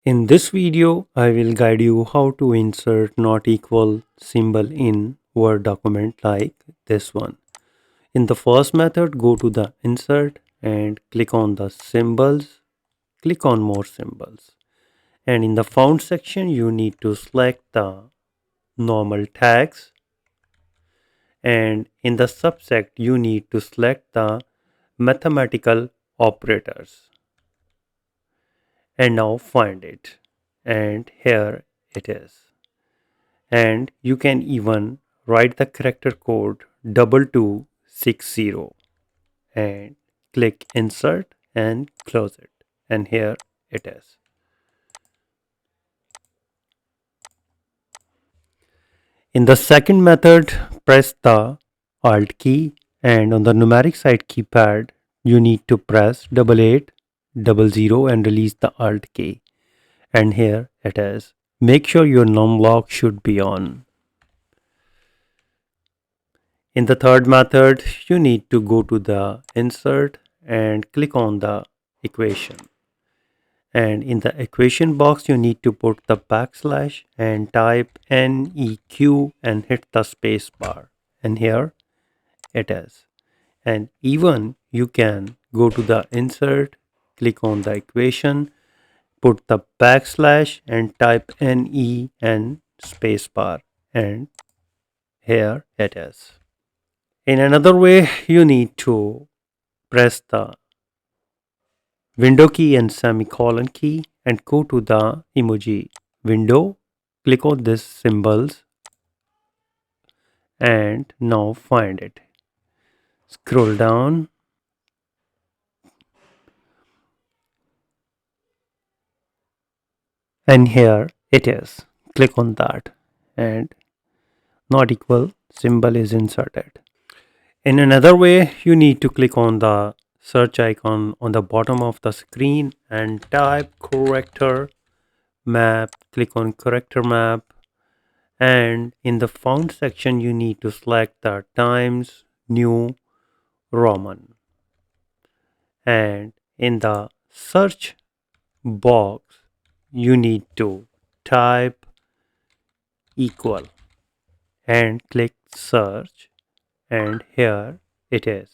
In this video, I will guide you how to insert not equal symbol in Word document like this one. In the first method, go to the insert and click on the symbols, click on more symbols. And in the font section, you need to select the normal tags. And in the subset, you need to select the mathematical operators. And now find it. And here it is. And you can even write the character code 2260 and click insert and close it, and here it is. In the second method, press the alt key, and on the numeric side keypad you need to press 8800 and release the alt key, and here it is. Make sure your num lock should be on. In the third method, you need to go to the insert and click on the equation. And in the equation box, you need to put the backslash and type NEQ and hit the space bar. And here it is. And even you can go to the insert, click on the equation, put the backslash and type NE and space bar. And here it is. In another way, you need to press the window key and semicolon key and go to the emoji window. Click on this symbols and now find it. Scroll down and here it is. Click on that and not equal symbol is inserted. In another way, you need to click on the search icon on the bottom of the screen and type character map. Click on character map, and in the font section you need to select the Times New Roman, and in the search box you need to type equal and click search, and here it is.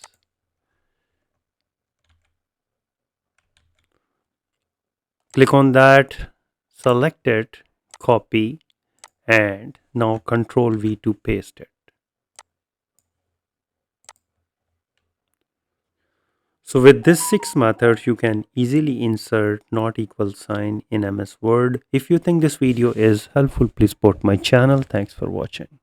Click on that, select it, copy, and now Control V to paste it. So with this 6 methods, you can easily insert not equal sign in MS Word. If you think this video is helpful, please support my channel. Thanks for watching.